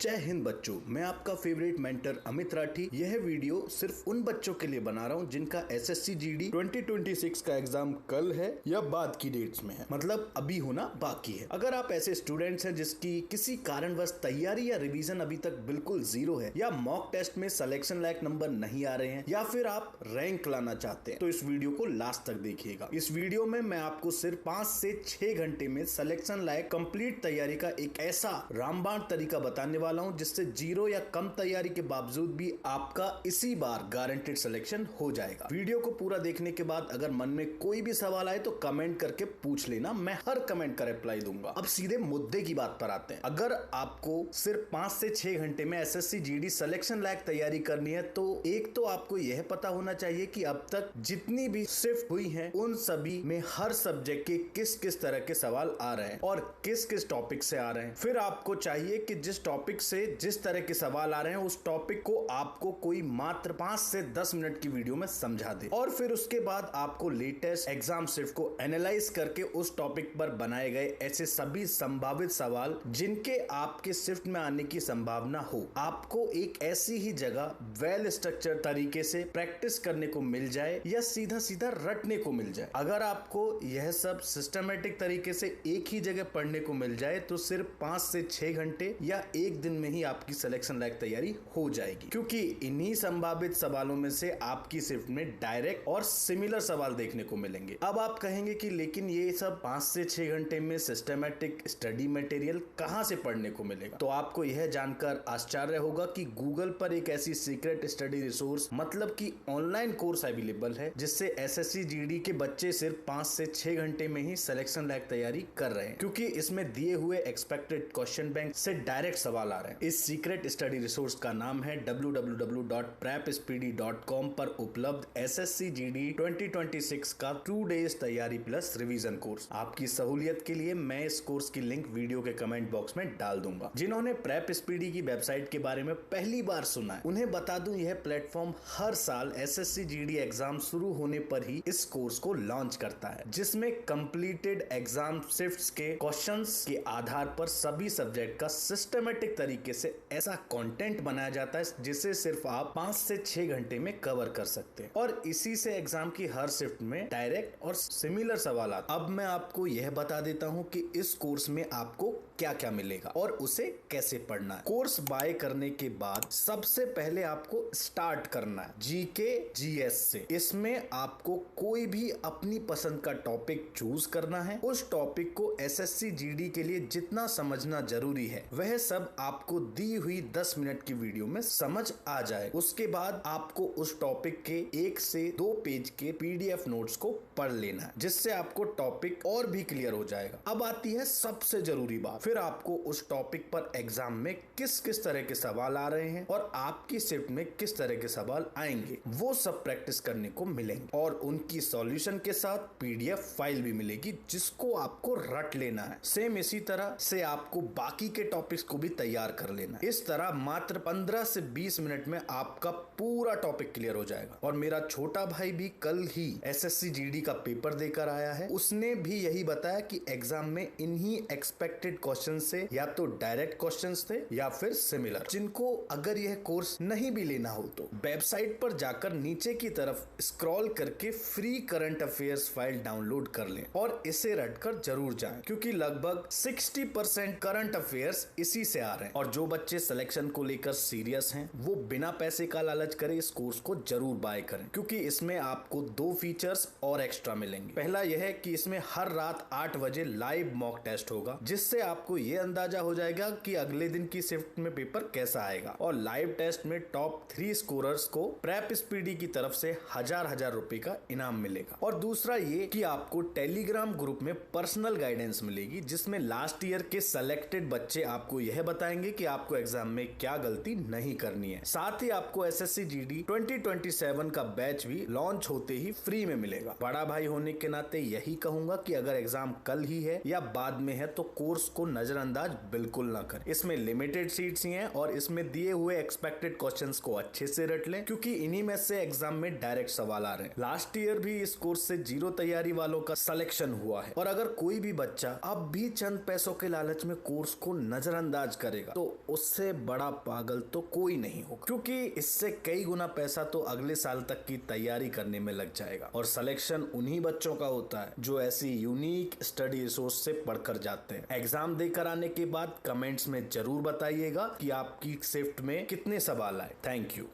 जय हिंद बच्चों, मैं आपका फेवरेट मेंटर अमित राठी। यह वीडियो सिर्फ उन बच्चों के लिए बना रहा हूं जिनका एसएससी जीडी 2026 का एग्जाम कल है या बाद की डेट्स में है, मतलब अभी होना बाकी है। अगर आप ऐसे स्टूडेंट्स हैं जिसकी किसी कारणवश तैयारी या रिवीजन अभी तक बिल्कुल जीरो है, या मॉक टेस्ट में सिलेक्शन लायक नंबर नहीं आ रहे हैं, या फिर आप रैंक लाना चाहते हैं, तो इस वीडियो को लास्ट तक देखिएगा। इस वीडियो में मैं आपको सिर्फ 5 से 6 घंटे में सिलेक्शन लायक कंप्लीट तैयारी का एक ऐसा रामबाण तरीका बताने वाला हूं जिससे जीरो या कम तैयारी के बावजूद भी आपका इसी बार गारंटेड सिलेक्शन हो जाएगा। वीडियो को पूरा देखने के बाद अगर मन में कोई भी सवाल आए तो कमेंट करके पूछ लेना, मैं हर कमेंट का रिप्लाई दूंगा। अब सीधे मुद्दे की बात पर आते हैं। अगर आपको सिर्फ 5 से 6 घंटे में एसएससी जीडी सिलेक्शन लायक तैयारी करनी है तो एक तो आपको यह पता होना चाहिए कि अब तक जितनी भी शिफ्ट हुई है उन सभी में हर सब्जेक्ट के किस किस तरह के सवाल आ रहे हैं और किस किस टॉपिक से आ रहे हैं। फिर आपको चाहिए कि जिस टॉपिक से जिस तरह के सवाल आ रहे हैं उस टॉपिक को आपको कोई मात्र 5 से 10 मिनट की वीडियो में समझा दे, और फिर उसके बाद आपको लेटेस्ट एग्जाम शिफ्ट को एनालाइज करके उस टॉपिक पर बनाए गए ऐसे सभी संभावित सवाल जिनके आपके शिफ्ट में आने की संभावना हो, आपको एक ऐसी ही जगह वेल स्ट्रक्चर तरीके से प्रैक्टिस करने को मिल जाए या सीधा सीधा रटने को मिल जाए। अगर आपको यह सब सिस्टमेटिक तरीके से एक ही जगह पढ़ने को मिल जाए तो सिर्फ 5 से 6 घंटे या एक दिन में ही आपकी सिलेक्शन लायक तैयारी हो जाएगी, क्योंकि इन्हीं संभावित सवालों में से आपकी शिफ्ट में डायरेक्ट और सिमिलर सवाल देखने को मिलेंगे। अब आप कहेंगे कि लेकिन ये सब 5 से 6 घंटे में सिस्टमेटिक स्टडी मटेरियल कहां से पढ़ने को मिलेगा? तो आपको यह जानकर आश्चर्य होगा कि गूगल पर एक ऐसी सीक्रेट स्टडी रिसोर्स मतलब कि ऑनलाइन कोर्स अवेलेबल है जिससे एसएससी जीडी के बच्चे सिर्फ 5 से 6 घंटे में ही सिलेक्शन लायक तैयारी कर रहे हैं, क्योंकि इसमें दिए हुए एक्सपेक्टेड क्वेश्चन बैंक से डायरेक्ट सवाल आ रहे हैं। इस सीक्रेट स्टडी रिसोर्स का नाम है www.prepspd.com पर उपलब्ध एसएससी जीडी 2026 का 2 डेज तैयारी प्लस रिवीजन कोर्स। आपकी सहूलियत के लिए मैं इस कोर्स की लिंक वीडियो के कमेंट बॉक्स में डाल दूंगा। जिन्होंने प्रेप स्पीडी की वेबसाइट के बारे में पहली बार सुना है उन्हें बता दूं, यह प्लेटफॉर्म हर साल एसएससी जीडी एग्जाम शुरू होने पर ही इस कोर्स को लॉन्च करता है, जिसमें कंप्लीटेड एग्जाम शिफ्ट्स के क्वेश्चंस के आधार पर सभी सब्जेक्ट का सिस्टमेटिक तरीके से ऐसा कंटेंट बनाया जाता है जिसे सिर्फ आप 5 से 6 घंटे में कवर कर सकते हैं, और इसी से एग्जाम की हर शिफ्ट में डायरेक्ट और सिमिलर सवाल आते हैं। अब मैं आपको यह बता देता हूं कि इस कोर्स में आपको क्या क्या मिलेगा और उसे कैसे पढ़ना है। कोर्स बाय करने के बाद सबसे पहले आपको स्टार्ट करना है जीके जीएस से। इसमें आपको कोई भी अपनी पसंद का टॉपिक चूज करना है। उस टॉपिक को एसएससी जीडी के लिए जितना समझना जरूरी है वह सब आपको दी हुई 10 मिनट की वीडियो में समझ आ जाए। उसके बाद आपको उस टॉपिक के 1 से 2 पेज के पीडीएफ नोट्स को पढ़ लेना है, जिससे आपको टॉपिक और भी क्लियर हो जाएगा। अब आती है सबसे जरूरी बात, फिर आपको उस टॉपिक पर एग्जाम में किस किस तरह के सवाल आ रहे हैं और आपकी शिफ्ट में किस तरह के सवाल आएंगे वो सब प्रैक्टिस करने को मिलेंगे, और उनकी सॉल्यूशन के साथ पीडीएफ फाइल भी मिलेगी जिसको आपको रट लेना है। सेम इसी तरह से आपको बाकी के टॉपिक्स को भी तैयार कर लेना है। इस तरह मात्र 15 से 20 मिनट में आपका पूरा टॉपिक क्लियर हो जाएगा। और मेरा छोटा भाई भी कल ही एसएससी जीडी का पेपर देकर आया है, उसने भी यही बताया कि एग्जाम में इन्हीं एक्सपेक्टेड क्वेश्चन से या तो डायरेक्ट क्वेश्चंस थे या फिर सिमिलर। जिनको अगर यह कोर्स नहीं भी लेना हो तो वेबसाइट पर जाकर नीचे की तरफ स्क्रॉल करके free current affairs file download कर लें और इसे रटकर जरूर जाएं, क्योंकि लगभग 60% करंट अफेयर्स इसी से आ रहे हैं। और जो बच्चे सिलेक्शन को लेकर सीरियस हैं वो बिना पैसे का लालच करे इस कोर्स को जरूर बाय करें, क्योंकि इसमें आपको 2 फीचर्स और एक्स्ट्रा मिलेंगे। पहला यह है कि इसमें हर रात 8 बजे लाइव मॉक टेस्ट होगा, जिससे आपको ये अंदाजा हो जाएगा कि अगले दिन की शिफ्ट में पेपर कैसा आएगा। और लाइव टेस्ट में टॉप 3 स्कोरर्स को प्रेप स्पीडी की तरफ से हजार रुपए का इनाम मिलेगा। और दूसरा ये कि आपको टेलीग्राम ग्रुप में पर्सनल गाइडेंस मिलेगी, जिसमें लास्ट ईयर के सेलेक्टेड बच्चे आपको यह बताएंगे कि आपको एग्जाम में क्या गलती नहीं करनी है। साथ ही आपको एसएससी जीडी 2027 का बैच भी लॉन्च होते ही फ्री में मिलेगा। बड़ा भाई होने के नाते यही कहूंगा कि अगर एग्जाम कल ही है या बाद में है तो कोर्स को नजरअंदाज बिल्कुल ना करें। इसमें लिमिटेड सीट्स ही हैं और इसमें दिए हुए एक्सपेक्टेड क्वेश्चंस को अच्छे से रट लें, क्योंकि इन्हीं में से एग्जाम में डायरेक्ट सवाल आ रहे हैं। लास्ट ईयर भी इस कोर्स से जीरो तैयारी वालों का सिलेक्शन हुआ है, और अगर कोई भी बच्चा अब भी चंद पैसों के लालच में कोर्स को नजरअंदाज करेगा जाएगा तो उससे बड़ा पागल तो कोई नहीं होगा, क्योंकि इससे कई गुना पैसा तो अगले साल तक की तैयारी करने में लग जाएगा। और सिलेक्शन उन्हीं बच्चों का होता है जो ऐसी यूनिक स्टडी रिसोर्स से पढ़कर जाते हैं। एग्जाम देकर आने के बाद कमेंट्स में जरूर बताइएगा कि आपकी शिफ्ट में कितने सवाल आए। Thank you.